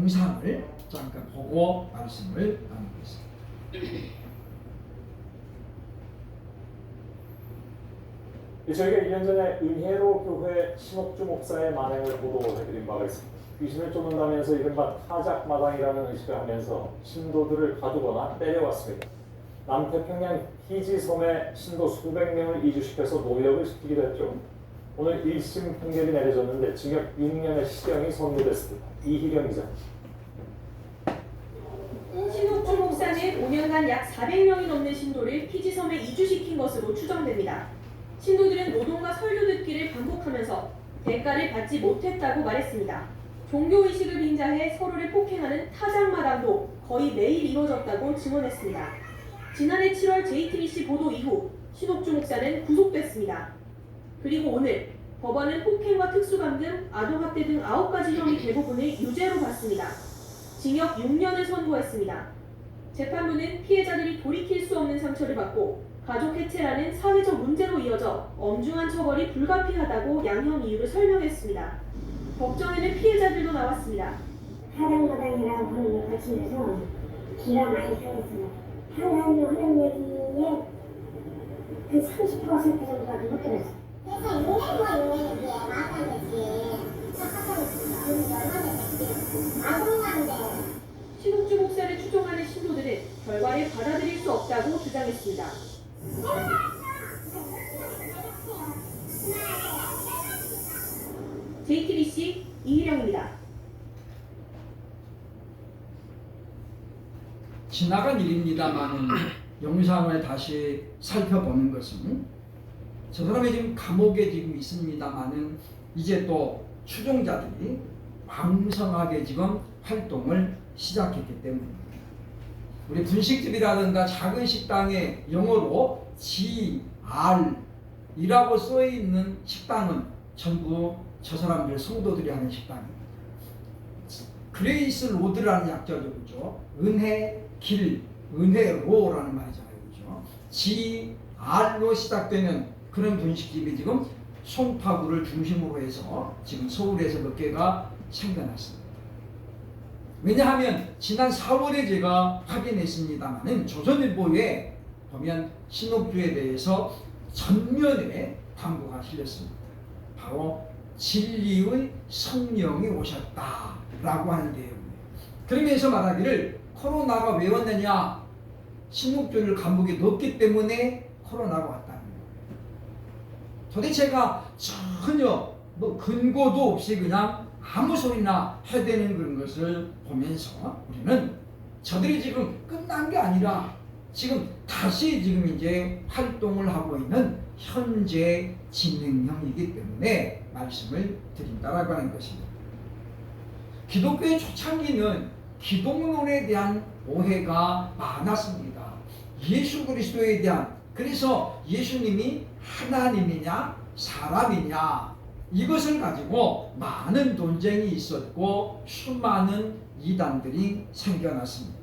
영상을 잠깐 보고 말씀을 나누겠습니다. 저희가 1년 전에 은혜로 교회 신옥주 목사의 만행을 보도해드린 바가 있습니다. 귀신을 쫓는다면서 이른바 타작마당이라는 의식을 하면서 신도들을 가두거나 때려왔습니다. 남태평양 희지섬에 신도 수백 명을 이주시켜서 노역을 시키기도 했죠. 오늘 1심 판결이 내려졌는데 징역 6년의 실형이 선고됐습니다. 이희경 기자. 신옥주 목사는 5년간 약 400명이 넘는 신도를 피지섬에 이주시킨 것으로 추정됩니다. 신도들은 노동과 설교 듣기를 반복하면서 대가를 받지 못했다고 말했습니다. 종교의식을 빙자해 서로를 폭행하는 타작마당도 거의 매일 이루어졌다고 증언했습니다. 지난해 7월 JTBC 보도 이후 신옥주 목사는 구속됐습니다. 그리고 오늘 법원은 폭행과 특수감등, 아동학대 등 9가지 혐의 대부분을 유죄로 봤습니다. 징역 6년을 선고했습니다. 재판부는 피해자들이 돌이킬 수 없는 상처를 받고 가족 해체라는 사회적 문제로 이어져 엄중한 처벌이 불가피하다고 양형 이유를 설명했습니다. 법정에는 피해자들도 나왔습니다. 타작마당이라고 하는 것 중에서 기가 많이 상했습니다. 하나님 하는 얘기에 그 30% 정도밖에 못 들었어요. 그래서 은혜와 은혜는 게 말하는 거지. 아동한데. 신옥주 목사를 추종하는 신도들은 결과를 받아들일 수 없다고 주장했습니다. JTBC 이희령입니다. 지나간 일입니다만 영상을 다시 살펴보는 것은 저 사람이 지금 감옥에 지금 있습니다만은 이제 또 추종자들이 왕성하게 지금 활동을 시작했기 때문입니다. 우리 분식집이라든가 작은 식당에 영어로 GR이라고 써있는 식당은 전부 저 사람들 성도들이 하는 식당입니다. 그레이스 로드라는 약자죠, 그죠? 은혜 길, 은혜로라는 말이잖아요, 그죠? GR로 시작되는 그런 분식집이 지금 송파구를 중심으로 해서 지금 서울에서 몇 개가 생겨났습니다. 왜냐하면 지난 4월에 제가 확인했습니다만은 조선일보에 보면 신옥주에 대해서 전면에 광고가 실렸습니다. 바로 진리의 성령이 오셨다라고 하는 내용이에요. 그러면서 말하기를 코로나가 왜 왔느냐? 신옥주를 감옥에 넣었기 때문에 코로나가 왔다는 거예요. 도대체가 전혀 뭐 근거도 없이 그냥 아무 소리나 해대는 그런 것을 보면서 우리는 저들이 지금 끝난 게 아니라 지금 다시 지금 이제 활동을 하고 있는 현재 진행형이기 때문에 말씀을 드린다라고 하는 것입니다. 기독교의 초창기는 기독론에 대한 오해가 많았습니다. 예수 그리스도에 대한, 그래서 예수님이 하나님이냐 사람이냐 이것을 가지고 많은 논쟁이 있었고 수많은 이단들이 생겨났습니다.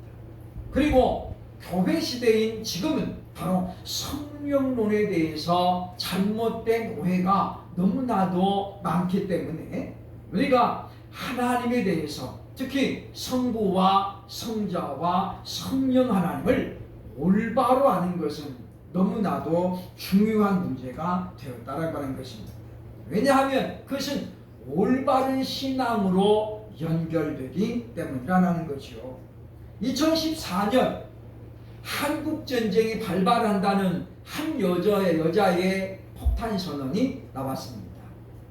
그리고 교회 시대인 지금은 바로 성령론에 대해서 잘못된 오해가 너무나도 많기 때문에 우리가 하나님에 대해서 특히 성부와 성자와 성령 하나님을 올바로 아는 것은 너무나도 중요한 문제가 되었다라고 하는 것입니다. 왜냐하면 그것은 올바른 신앙으로 연결되기 때문이라는 거죠. 2014년 한국전쟁이 발발한다는 한 여자의 폭탄 선언이 나왔습니다.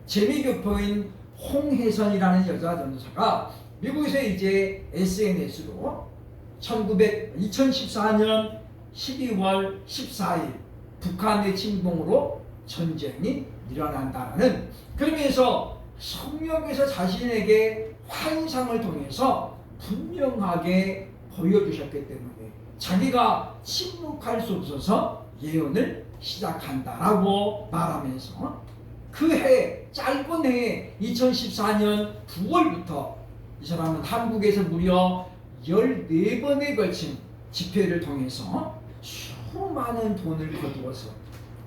재미교포인 홍혜선이라는 여자 전도사가 미국에서 이제 SNS로 2014년 12월 14일 북한의 침공으로 전쟁이 일어난다는, 그러면서 성령께서 자신에게 환상을 통해서 분명하게 보여주셨기 때문에 자기가 침묵할 수 없어서 예언을 시작한다라고 말하면서 그 해, 짧은 해에 2014년 9월부터 이 사람은 한국에서 무려 14번에 걸친 집회를 통해서 수많은 돈을 거두어서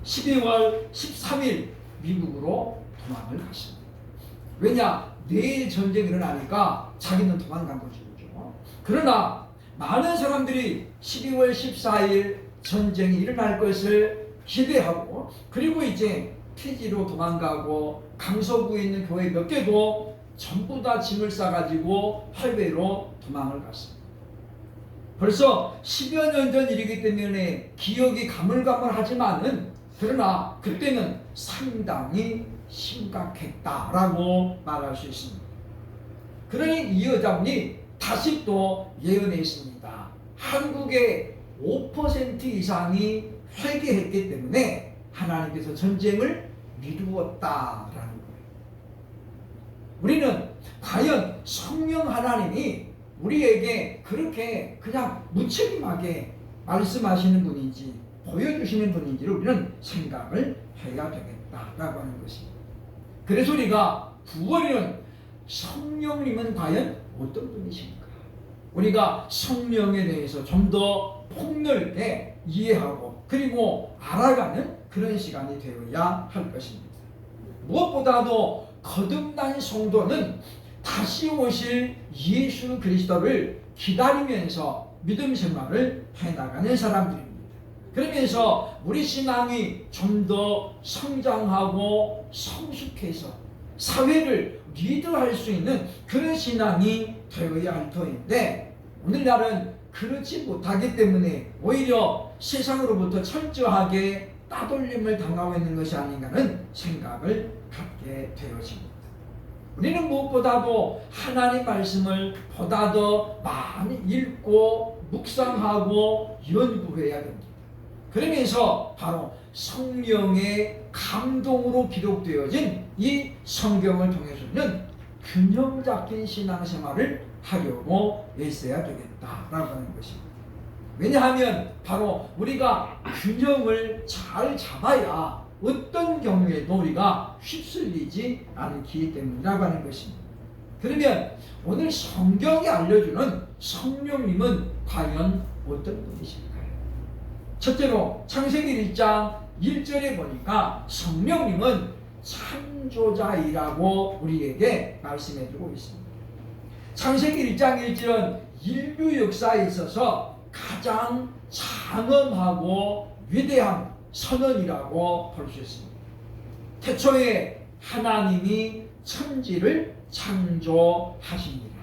12월 13일 미국으로 도망을 갔습니다. 왜냐? 내일 전쟁이 일어나니까 자기는 도망간 거죠. 그죠? 그러나 많은 사람들이 12월 14일 전쟁이 일어날 것을 기대하고 그리고 이제 피지로 도망가고 강서구에 있는 교회 몇 개도 전부 다 짐을 싸가지고 해외로 도망을 갔습니다. 벌써 10여 년 전 일이기 때문에 기억이 가물가물하지만은 그러나 그때는 상당히 심각했다라고 말할 수 있습니다. 그러니 이 여자분이 다시 또 예언했습니다. 한국의 5% 이상이 회개했기 때문에 하나님께서 전쟁을 미루었다라는 거예요. 우리는 과연 성령 하나님이 우리에게 그렇게 그냥 무책임하게 말씀하시는 분인지 보여주시는 분인지를 우리는 생각을 해야 되겠다라고 하는 것입니다. 그래서 우리가 9월에는 성령님은 과연 어떤 분이십니까? 우리가 성령에 대해서 좀 더 폭넓게 이해하고 그리고 알아가는 그런 시간이 되어야 할 것입니다. 무엇보다도 거듭난 성도는 다시 오실 예수 그리스도를 기다리면서 믿음 생활을 해나가는 사람들입니다. 그러면서 우리 신앙이 좀 더 성장하고 성숙해서 사회를 리드할 수 있는 그런 신앙이 되어야 할 터인데 오늘날은 그렇지 못하기 때문에 오히려 세상으로부터 철저하게 따돌림을 당하고 있는 것이 아닌가는 생각을 갖게 되어집니다. 우리는 무엇보다도 하나님 말씀을 보다 더 많이 읽고 묵상하고 연구해야 됩니다. 그러면서 바로 성령의 감동으로 기록되어진 이 성경을 통해서는 균형 잡힌 신앙생활을 하려고 애써야 되겠다라고 하는 것입니다. 왜냐하면 바로 우리가 균형을 잘 잡아야 어떤 경우에도 우리가 휩쓸리지 않기 때문이라고 하는 것입니다. 그러면 오늘 성경이 알려주는 성령님은 과연 어떤 분이실까요? 첫째로 창세기 1장 1절에 보니까 성령님은 창조자이라고 우리에게 말씀해주고 있습니다. 창세기 1장 1절은 인류 역사에 있어서 가장 장엄하고 위대한 선언이라고 볼 수 있습니다. 태초에 하나님이 천지를 창조하십니다.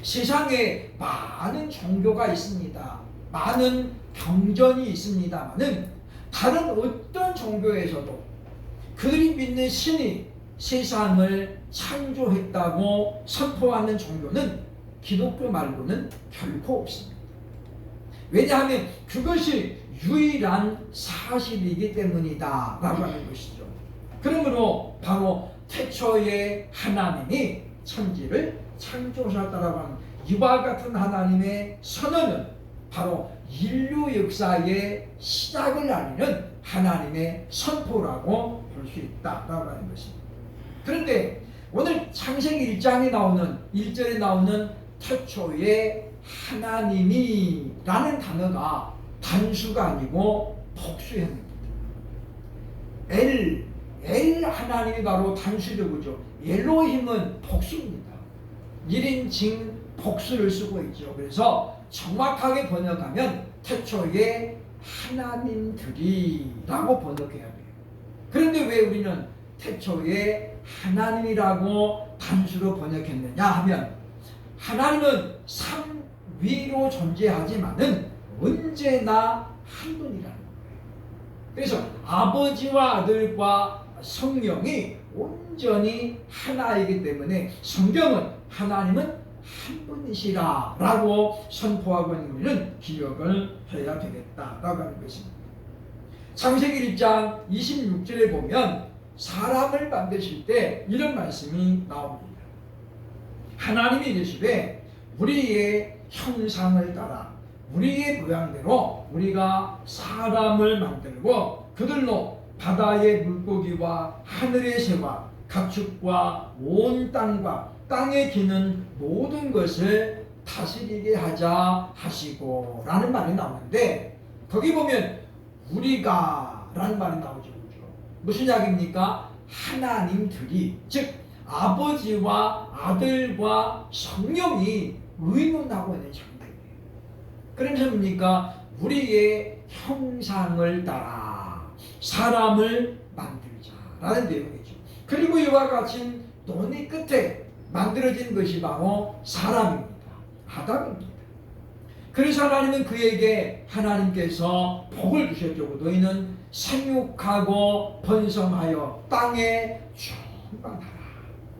세상에 많은 종교가 있습니다. 많은 경전이 있습니다만은 다른 어떤 종교에서도 그들이 믿는 신이 세상을 창조했다고 선포하는 종교는 기독교 말고는 결코 없습니다. 왜냐하면 그것이 유일한 사실이기 때문이다 라고 하는 것이죠. 그러므로 바로 태초에 하나님이 천지를 창조하셨다라고 하는 이와 같은 하나님의 선언은 바로 인류 역사의 시작을 알리는 하나님의 선포라고 볼 수 있다라고 하는 것입니다. 그런데 오늘 창세기 1장에 나오는 1절에 나오는 태초에 하나님이라는 단어가 단수가 아니고 복수형입니다. 엘 하나님이 바로 단수죠, 그죠? 엘로힘은 복수입니다. 1인칭 복수를 쓰고 있죠. 그래서 정확하게 번역하면 태초에 하나님들이라고 번역해야 돼요. 그런데 왜 우리는 태초에 하나님이라고 단수로 번역했느냐 하면 하나님은 삼위로 존재하지만은 언제나 한 분이라는 거예요. 그래서 아버지와 아들과 성령이 온전히 하나이기 때문에 성경은 하나님은 한 분이시라라고 선포하고 있는 우리는 기억을 해야 되겠다라고 하는 것입니다. 창세기 1장 26절에 보면 사람을 만드실 때 이런 말씀이 나옵니다. 하나님이 이르시되 우리의 형상을 따라 우리의 모양대로 우리가 사람을 만들고 그들로 바다의 물고기와 하늘의 새와 가축과 온 땅과 땅에 기는 모든 것을 다스리게 하자 하시고 라는 말이 나오는데 거기 보면 우리가 라는 말이 나오죠. 무슨 이야기입니까? 하나님들이 즉 아버지와 아들과 성령이 의논하고 있는 장면이에요. 그러면서 뭡니까? 우리의 형상을 따라 사람을 만들자라는 내용이죠. 그리고 이와 같이 논의 끝에 만들어진 것이 바로 사람입니다. 아담입니다. 그래서 하나님은 그에게 하나님께서 복을 주셨죠. 너희는 생육하고 번성하여 땅에 충만하라.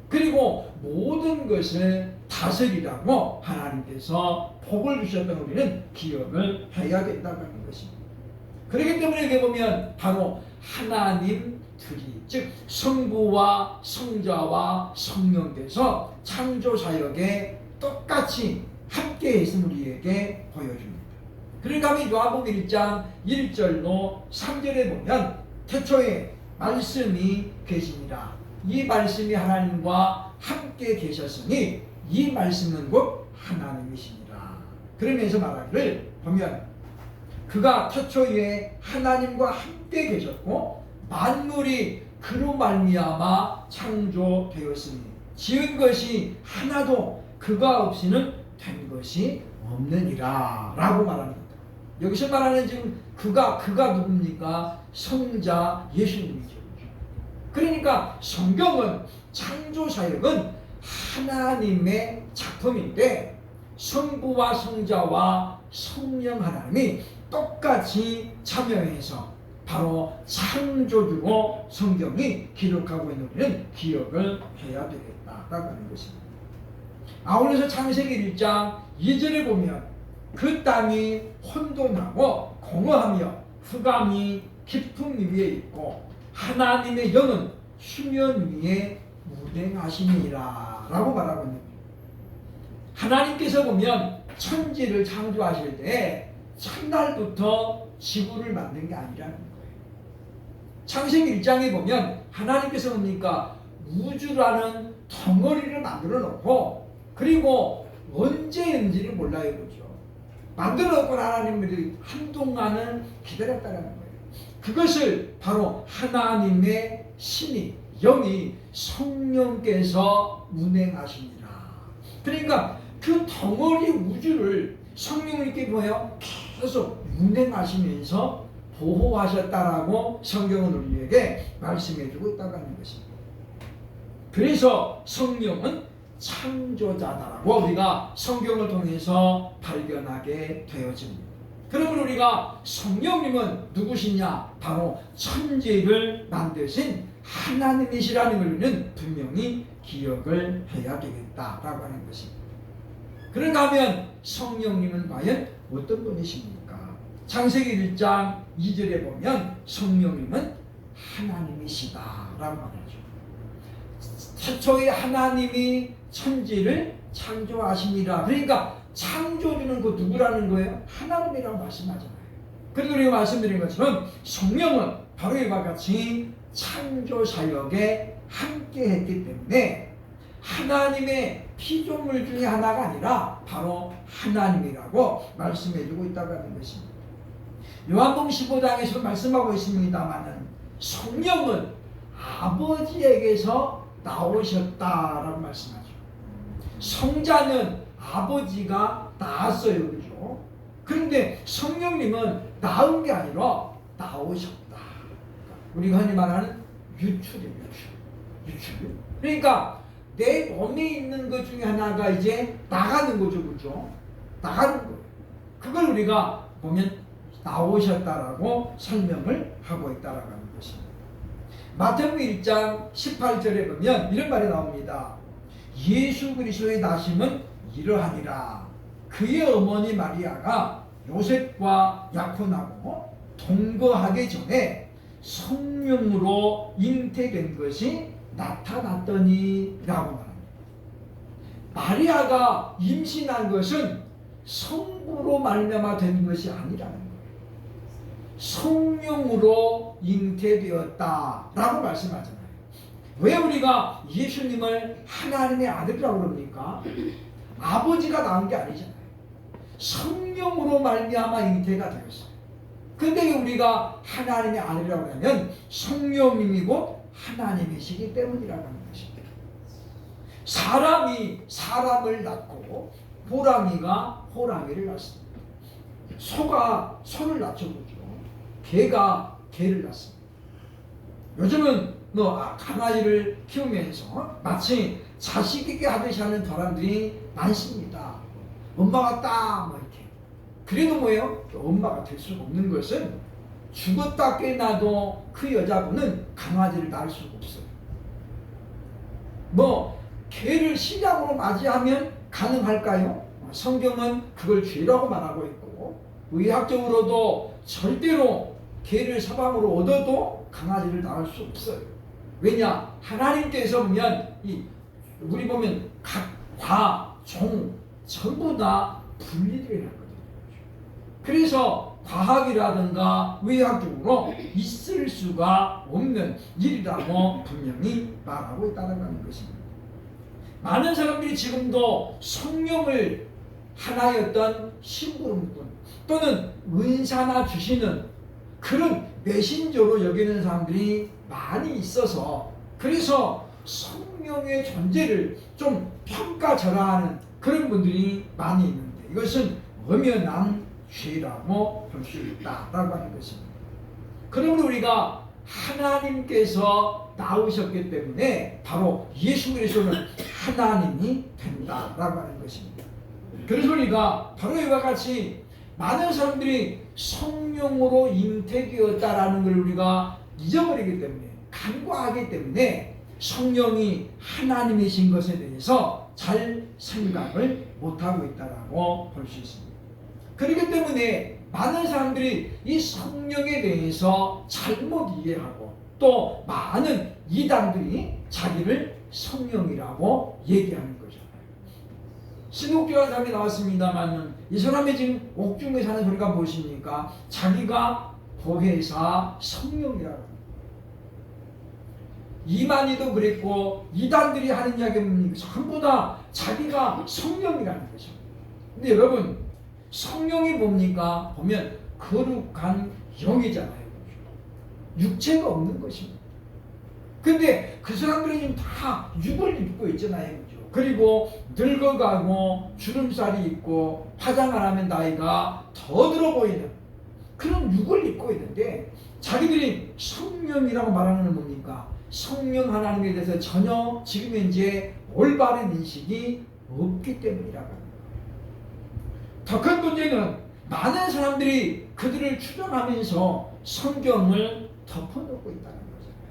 그리고 모든 것을 다스리라고 하나님께서 복을 주셨던 우리는 기억을 해야 된다는 것입니다. 그렇기 때문에 여기 보면 바로 하나님 둘이, 즉 성부와 성자와 성령께서 창조 사역에 똑같이 함께 했음을 우리에게 보여줍니다. 그러니까 요한복음 1장 1절로 3절에 보면 태초에 말씀이 계시니라. 이 말씀이 하나님과 함께 계셨으니 이 말씀은 곧 하나님이시니라. 그러면서 말하기를 보면 그가 태초에 하나님과 함께 계셨고 만물이 그로 말미암아 창조되었으니 지은 것이 하나도 그가 없이는 된 것이 없느니라 라고 말합니다. 여기서 말하는 지금 그가 누굽니까? 성자 예수님이죠. 그러니까 성경은 창조사역은 하나님의 작품인데 성부와 성자와 성령 하나님이 똑같이 참여해서 바로 창조주로 성경이 기록하고 있는 우리는 기억을 해야 되겠다라고 하는 것입니다. 아울러서 창세기 1장 2절에 보면 그 땅이 혼돈하고 공허하며 흑암이 깊은 위에 있고 하나님의 영은 수면 위에 운행하시니라 라고 말하고 있는 거예요. 하나님께서 보면 천지를 창조하실 때 첫날부터 지구를 만든 게 아니라는 거예요. 창세기 1장에 보면 하나님께서 뭡니까? 우주라는 덩어리를 만들어 놓고 그리고 언제인지를 몰라요. 그렇죠? 만들어 놓고 하나님들이 한동안은 기다렸다는 거예요. 그것을 바로 하나님의 신이 영이 성령께서 운행하시니라. 그러니까 그 덩어리 우주를 성령을 이렇게 보여 계속 운행하시면서 보호하셨다라고 성경은 우리에게 말씀해주고 있다고 하는 것입니다. 그래서 성령은 창조자다라고 우리가 성경을 통해서 발견하게 되어집니다. 그러면 우리가 성령님은 누구시냐? 바로 천지를 만드신 하나님이시라는 걸 우리는 분명히 기억을 해야 되겠다라고 하는 것입니다. 그런가 하면 성령님은 과연 어떤 분이십니까? 창세기 1장 2절에 보면 성령님은 하나님이시다라고 말하죠. 최초에 하나님이 천지를 창조하시니라. 그러니까 창조주는 그 누구라는 거예요? 하나님이라고 말씀하잖아요. 그리고 우리가 말씀드린 것처럼 성령은 바로 이와 같이 창조 사역에 함께 했기 때문에 하나님의 피조물 중에 하나가 아니라 바로 하나님이라고 말씀해주고 있다고 하는 것입니다. 요한복음 15장에서 말씀하고 있습니다마는 성령은 아버지에게서 나오셨다라고 말씀하죠. 성자는 아버지가 낳았어요. 그죠? 그런데 성령님은 낳은 게 아니라 나오셨다. 우리가 흔히 말하는 유출이에요. 유출. 그러니까 내 몸에 있는 것 중에 하나가 이제 나가는 거죠. 그죠? 나가는 거예요. 그걸 우리가 보면 나오셨다라고 설명을 하고 있다라고 하는 것입니다. 마태복음 1장 18절에 보면 이런 말이 나옵니다. 예수 그리스도의 나심은 이러하니라. 그의 어머니 마리아가 요셉과 약혼하고 동거하기 전에 성령으로 잉태된 것이 나타났더니 라고 말합니다. 마리아가 임신한 것은 성부로 말미암아 된 것이 아니라는 거예요. 성령으로 잉태되었다라고 말씀하잖아요. 왜 우리가 예수님을 하나님의 아들이라고 그럽니까? 아버지가 낳은 게 아니잖아요. 성령으로 말미암아 잉태가 되었어요. 근데 우리가 하나님의 아들이라고 하면 성령님이 곧 하나님이시기 때문이라고 하는 것입니다. 사람이 사람을 낳고 호랑이가 호랑이를 낳습니다. 소가 소를 낳죠. 개가 개를 낳습니다. 요즘은 강아지를 키우면서 마치 자식에게 하듯이 하는 사람들이 많습니다. 엄마 같다 이렇게. 그래도 뭐예요? 엄마가 될 수 없는 것은 죽었다 깨나도 그 여자분은 강아지를 낳을 수가 없어요. 개를 신랑으로 맞이하면 가능할까요? 성경은 그걸 죄라고 말하고 있고 의학적으로도 절대로 개를 사방으로 얻어도 강아지를 낳을 수 없어요. 왜냐? 하나님께서 보면 우리 보면 각, 과, 종 전부 다 분리되어 있거든요. 그래서 과학이라든가 의학적으로 있을 수가 없는 일이라고 분명히 말하고 있다는 것입니다. 많은 사람들이 지금도 성령을 하나의 어떤 심부름꾼 또는 은사나 주시는 그런 메신저로 여기는 사람들이 많이 있어서 그래서 성령의 존재를 좀 평가절하하는 그런 분들이 많이 있는데 이것은 엄연한 죄라고 볼 수 있다라고 하는 것입니다. 그러므로 우리가 하나님께서 나오셨기 때문에 바로 예수 그리스도는 하나님이 된다라고 하는 것입니다. 그래서 우리가 바로 이와 같이 많은 사람들이 성령으로 잉태되었다라는 걸 우리가 잊어버리기 때문에 간과하기 때문에 성령이 하나님이신 것에 대해서 잘 생각을 못하고 있다라고 볼 수 있습니다. 그렇기 때문에 많은 사람들이 이 성령에 대해서 잘못 이해하고 또 많은 이단들이 자기를 성령이라고 얘기하는 거잖아요. 신옥주라는 사람이 나왔습니다만 이 사람이 지금 옥중에 사는 소리가 무엇입니까? 자기가 보혜사 성령이라고 합니다. 이만희도 그랬고 이단들이 하는 이야기는 전부 다 자기가 성령이라는 거죠. 근데 여러분 성령이 뭡니까? 보면 거룩한 영이잖아요. 육체가 없는 것입니다. 근데 그 사람들이 지금 다 육을 입고 있잖아요. 그리고 늙어가고 주름살이 있고 화장 안 하면 나이가 더 들어 보이는 그런 육을 입고 있는데 자기들이 성령이라고 말하는 건 뭡니까? 성령 하나님에 대해서 전혀 지금 현재 올바른 인식이 없기 때문이라고 합니다. 더 큰 문제는 많은 사람들이 그들을 추종하면서 성경을 덮어놓고 있다는 거잖아요.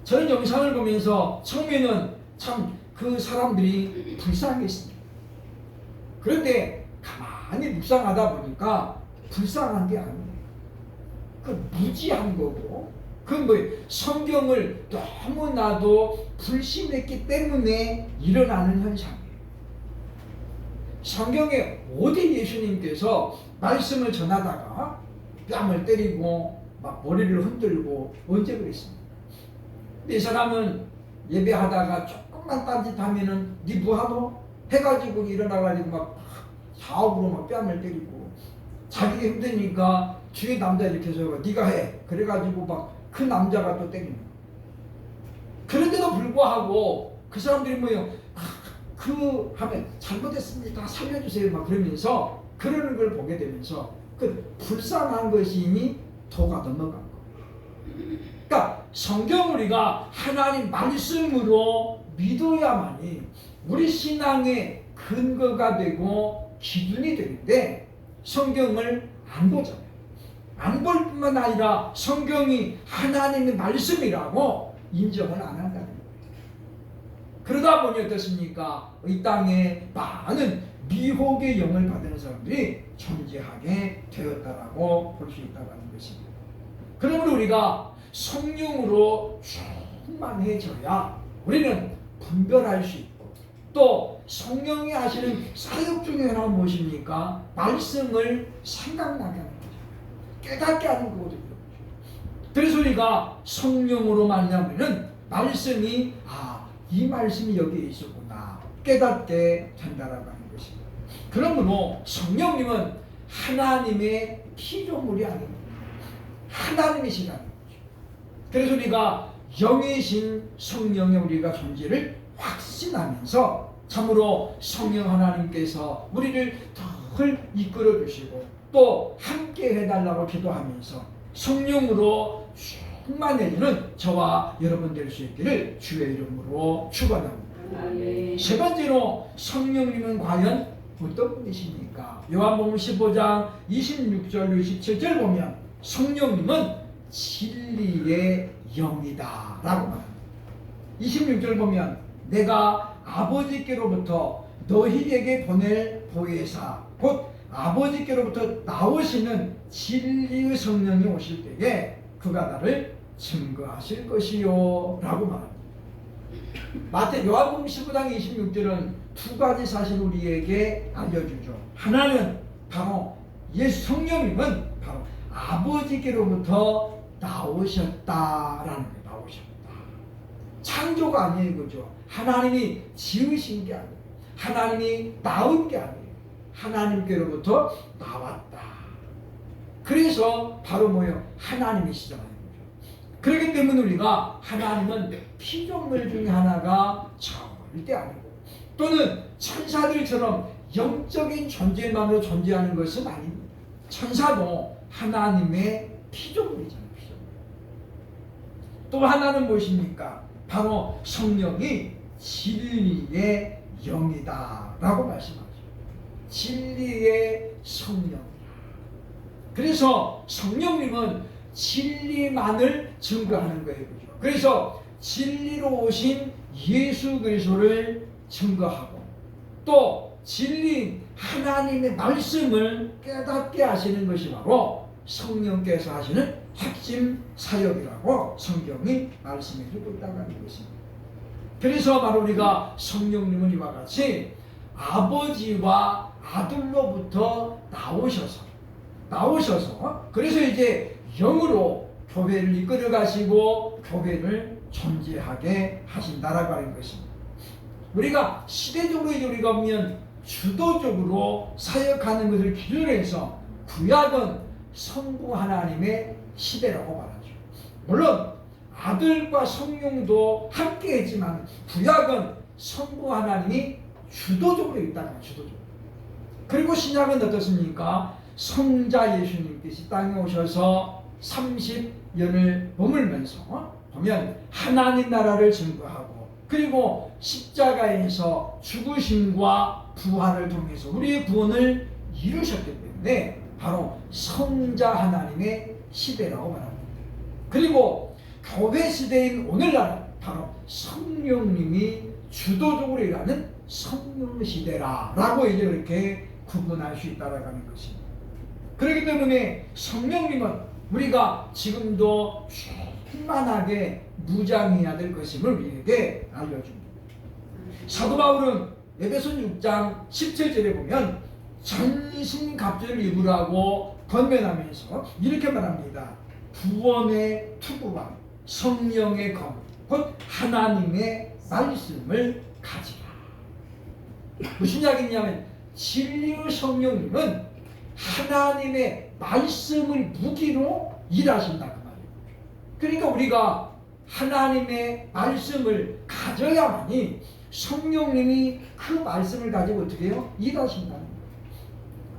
저는 영상을 보면서 처음에는 참 그 사람들이 불쌍했습니다. 그런데 가만히 묵상하다 보니까 불쌍한 게 아니에요. 그 무지한 거고 그건 뭐 성경을 너무나도 불신했기 때문에 일어나는 현상이에요. 성경에 어디 예수님께서 말씀을 전하다가 뺨을 때리고 막 머리를 흔들고 언제 그랬습니까? 근데 이 사람은 예배하다가 조금만 딴짓하면은 네 뭐하노? 해가지고 일어나가지고 막 사업으로 막 뺨을 때리고 자기가 힘드니까 뒤에 남자 이렇게 해서 네가 해 그래가지고 막 그 남자가 또 때리는 거예요. 그런데도 불구하고 그 사람들이 뭐예요? 하면 잘못했습니다 살려주세요 막 그러면서 그러는 걸 보게 되면서 그 불쌍한 것이 이미 도가 넘어간 거예요. 그러니까 성경 우리가 하나님 말씀으로 믿어야만이 우리 신앙의 근거가 되고 기준이 되는데 성경을 안 보잖아요. 안 볼 뿐만 아니라 성경이 하나님의 말씀이라고 인정을 안 한다는 거예요. 그러다 보니 어떻습니까? 이 땅에 많은 미혹의 영을 받은 사람들이 존재하게 되었다라고 볼 수 있다고 하는 것입니다. 그러므로 우리가 성령으로 충만해져야 우리는 분별할 수 있고 또 성령이 하시는 사역 중에 하나가 무엇입니까? 말씀을 생각나게 하는 거죠. 깨닫게 하는 거거든요. 그래서 우리가 성령으로 만나면은 말씀이 이 말씀이 여기에 있었구나 깨닫게 된다라고 하는 것입니다. 그러므로 성령님은 하나님의 피조물이 아닙니다. 하나님이시라는 거죠. 그래서 우리가 영이신 성령의 우리가 존재를 확신하면서 참으로 성령 하나님께서 우리를 덜 이끌어 주시고 또 함께 해달라고 기도하면서 성령으로 충만해지는 저와 여러분 될 수 있기를 주의 이름으로 축원합니다. 세 번째로 성령님은 과연 어떤 분이십니까? 요한복음 15장 26절 27절 보면 성령님은 진리의 영이다 라고 말합니다. 26절 보면 내가 아버지께로부터 너희에게 보낼 보혜사 곧 아버지께로부터 나오시는 진리의 성령이 오실 때에 그가 나를 증거하실 것이요 라고 말합니다. 요한복음 15장 26절은 두 가지 사실을 우리에게 알려주죠. 하나는 바로 예수 성령님은 바로 아버지께로부터 나오셨다라는 거예요. 나오셨다. 창조가 아니에요. 그죠? 하나님이 지으신 게 아니에요. 하나님이 낳은 게 아니에요. 하나님께로부터 나왔다. 그래서 바로 뭐예요? 하나님이시잖아요. 그렇기 때문에 우리가 하나님은 피조물 중에 하나가 절대 아니고 또는 천사들처럼 영적인 존재만으로 존재하는 것은 아닙니다. 천사도 하나님의 피조물이잖아요. 피조물. 또 하나는 무엇입니까? 바로 성령이 진리의 영이다 라고 말씀하죠. 진리의 성령이다. 그래서 성령님은 진리만을 증거하는 거예요. 그죠? 그래서 진리로 오신 예수 그리스도를 증거하고 또 진리 하나님의 말씀을 깨닫게 하시는 것이 바로 성령께서 하시는 핵심 사역이라고 성경이 말씀해 주고 있다는 것입니다. 그래서 바로 우리가 성령님은 이와 같이 아버지와 아들로부터 나오셔서 그래서 이제 영으로 교회를 이끌어 가시고 교회를 존재하게 하신다라고 하는 것입니다. 우리가 시대적으로 이제 우리가 보면 주도적으로 사역하는 것을 기준으로 해서 구약은 성부 하나님의 시대라고 말하죠. 물론 아들과 성령도 함께 했지만 구약은 성부 하나님이 주도적으로 있다는 주도적으로. 그리고 신약은 어떻습니까? 성자 예수님께서 땅에 오셔서 30년을 머물면서 보면 하나님 나라를 증거하고 그리고 십자가에서 죽으심과 부활을 통해서 우리의 구원을 이루셨기 때문에 바로 성자 하나님의 시대라고 말합니다. 그리고 교회 시대인 오늘날은 바로 성령님이 주도적으로 일하는 성령 시대라고 이제 이렇게 구분할 수 있다라는 것입니다. 그렇기 때문에 성령님은 우리가 지금도 충만하게 무장해야 될 것임을 우리에게 알려줍니다. 사도 바울은 에베소서 6장 17절에 보면 전신갑주를 입으라고 권면하면서 이렇게 말합니다. 구원의 투구와 성령의 검, 곧 하나님의 말씀을 가지라. 무슨 이야기냐면 진리의 성령님은 하나님의 말씀을 무기로 일하신다 그 말이에요. 그러니까 우리가 하나님의 말씀을 가져야만이 성령님이 그 말씀을 가지고 어떻게 해요? 일하신다는 거예요.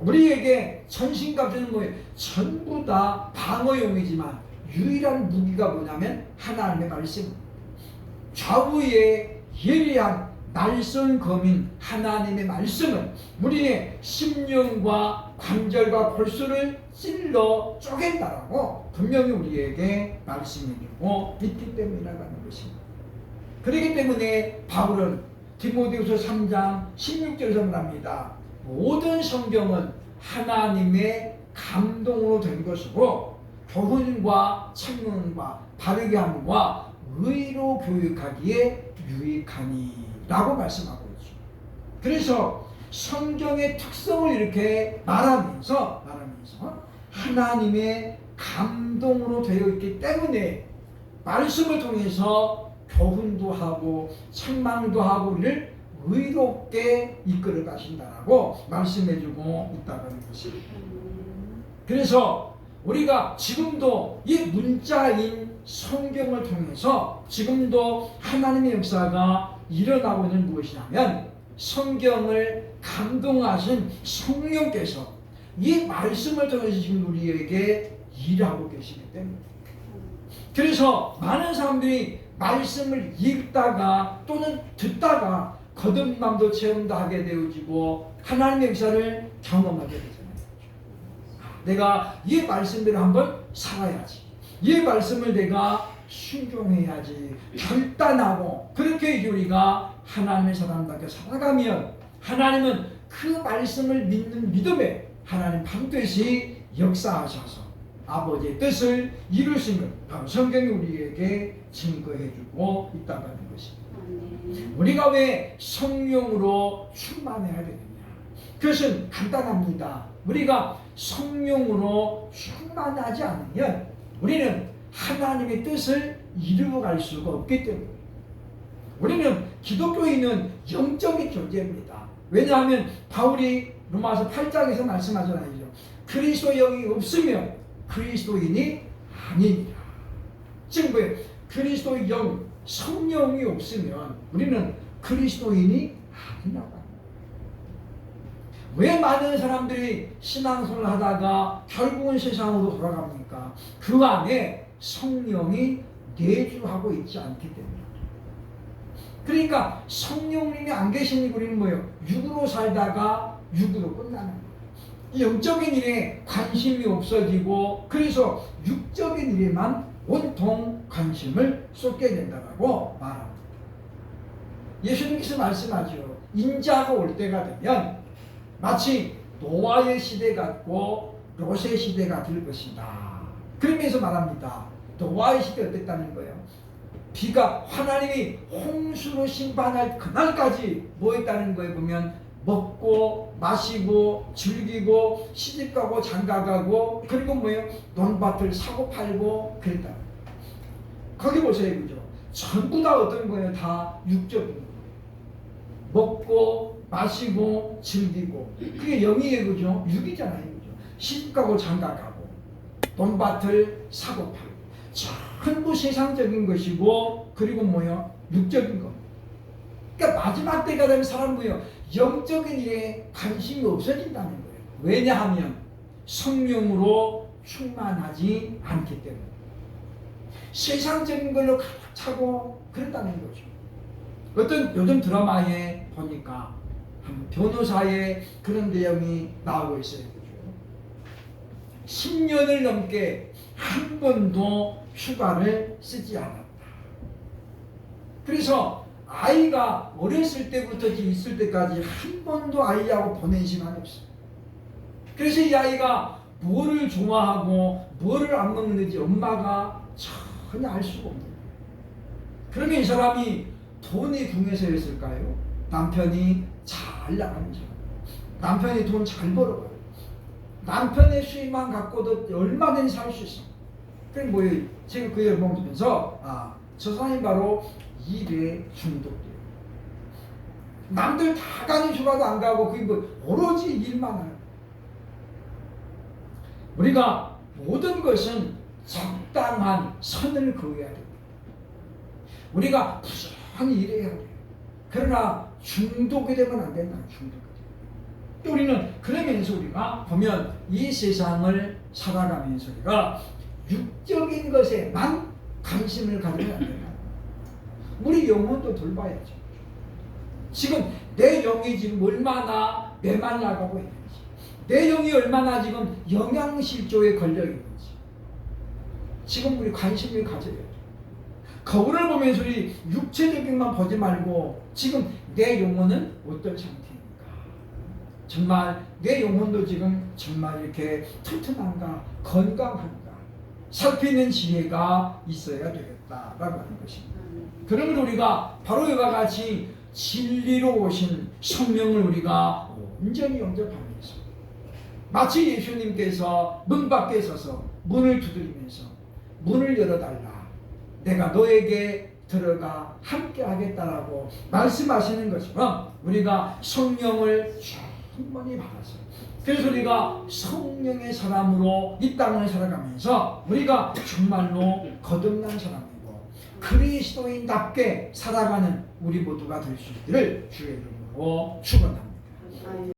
우리에게 전신갑주는 뭐예요? 전부 다 방어용이지만 유일한 무기가 뭐냐면 하나님의 말씀. 좌우의 예리한 날선검인 하나님의 말씀은 우리의 심령과 관절과 골수를 찔러 쪼갠다라고 분명히 우리에게 말씀해주고 있기 때문이라고 하는 것입니다. 그렇기 때문에 바울은 디모데후서 3장 16절에서 말합니다. 모든 성경은 하나님의 감동으로 된 것이고 교훈과 책문과 바르게 함과 의로 교육하기에 유익하니 라고 말씀하고 있죠. 그래서 성경의 특성을 이렇게 말하면서 하나님의 감동으로 되어 있기 때문에 말씀을 통해서 교훈도 하고 책망도 하고 우리를 의롭게 이끌어 가신다라고 말씀해주고 있다는 것입니다. 그래서 우리가 지금도 이 문자인 성경을 통해서 지금도 하나님의 역사가 일어나고 있는 무엇이냐면 성경을 감동하신 성령께서 이 말씀을 통해서 지금 우리에게 일하고 계시기 때문에 그래서 많은 사람들이 말씀을 읽다가 또는 듣다가 거듭남도 체험도 하게 되어지고 하나님의 역사를 경험하게 되잖아요. 내가 이 말씀대로 한번 살아야지. 이 말씀을 내가 순종해야지. 결단하고 그렇게 이제 우리가 하나님의 사람답게 살아가면 하나님은 그 말씀을 믿는 믿음에 하나님 반드시 역사하셔서 아버지의 뜻을 이루신 것 바로 성경이 우리에게 증거해주고 있다는 것입니다. 우리가 왜 성령으로 충만해야 되느냐? 그것은 간단합니다. 우리가 성령으로 충만하지 않으면 우리는 하나님의 뜻을 이루어갈 수가 없기 때문에 우리는 기독교인은 영적인 존재입니다. 왜냐하면 바울이 로마서 8장에서 말씀하잖아요. 그리스도 영이 없으면 그리스도인이 아니니라. 지금 왜 그리스도의 영, 성령이 없으면 우리는 그리스도인이 아니라고 합니다. 왜 많은 사람들이 신앙생활을 하다가 결국은 세상으로 돌아갑니까? 그 안에 성령이 내주하고 있지 않기 때문에. 그러니까 성령님이 안 계시니 우리는 뭐예요? 육으로 살다가 육으로 끝나는 거예요. 영적인 일에 관심이 없어지고 그래서 육적인 일에만 온통 관심을 쏟게 된다고 말합니다. 예수님께서 말씀하죠. 인자가 올 때가 되면 마치 노아의 시대 같고 롯의 시대가 될 것이다. 그러면서 말합니다. 노아의 시대 어땠다는 거예요? 비가 하나님이 홍수로 심판할 그날까지 뭐 했다는 거예요? 보면 먹고 마시고 즐기고 시집가고 장가가고 그리고 뭐예요? 논밭을 사고 팔고 그랬다. 거기 보세요. 그죠? 전부 다 어떤 거예요? 다 육적인 거예요. 먹고 마시고 즐기고 그게 영이에요. 그죠? 육이잖아요. 그죠? 시집가고 장가가고 논밭을 사고 팔고 전부 세상적인 것이고 그리고 뭐예요? 육적인 거. 그러니까 마지막 때가 되면 사람은 뭐예요? 영적인 일에 관심이 없어진다는 거예요. 왜냐하면 성령으로 충만하지 않기 때문에 세상적인 걸로 가득 차고 그랬다는 거죠. 어떤 요즘 드라마에 보니까 한 변호사의 그런 내용이 나오고 있어요. 10년을 넘게 한 번도 휴가를 쓰지 않았다. 그래서 아이가 어렸을 때부터 있을 때까지 한 번도 아이하고 보낸 시간이 없어요. 그래서 이 아이가 뭐를 좋아하고 뭐를 안 먹는지 엄마가 전혀 알 수가 없는 거예요. 그러면 이 사람이 돈이 궁해서였을까요? 남편이 잘 나가는 사람. 남편이 돈 잘 벌어가요. 남편의 수입만 갖고도 얼마든지 살 수 있어. 그게 뭐예요? 제가 그 얘기를 보면서 저 사람이 바로 일에 중독돼요. 남들 다 가는 휴가도 안 가고 그게 뭐 오로지 일만 하는 거예요. 우리가 모든 것은 적당한 선을 그어야 돼요. 우리가 부지런히 일해야 돼요. 그러나 중독이 되면 안 된다. 중독이 돼요. 또 우리는 그러면서 우리가 보면 이 세상을 살아가면서 우리가 육적인 것에만 관심을 가지면 안 된다. 우리 영혼도 돌봐야죠. 지금 내 영이 지금 얼마나 메말라가고 있는지, 내 영이 얼마나 지금 영양실조에 걸려 있는지, 지금 우리 관심을 가져야 돼요. 거울을 보면서 우리 육체적인만 보지 말고 지금 내 영혼은 어떤 상태입니까? 정말 내 영혼도 지금 정말 이렇게 튼튼한가, 건강한가 살피는 지혜가 있어야 되겠다라고 하는 것입니다. 그러면 우리가 바로 이와 같이 진리로 오신 성령을 우리가 온전히 영접하면서 마치 예수님께서 문 밖에 서서 문을 두드리면서 문을 열어달라, 내가 너에게 들어가 함께 하겠다라고 말씀하시는 것처럼 우리가 성령을 충분히 받아서 그래서 우리가 성령의 사람으로 이 땅을 살아가면서 우리가 정말로 거듭난 사람이고 그리스도인답게 살아가는 우리 모두가 될 수 있기를 주의 이름으로 축원합니다.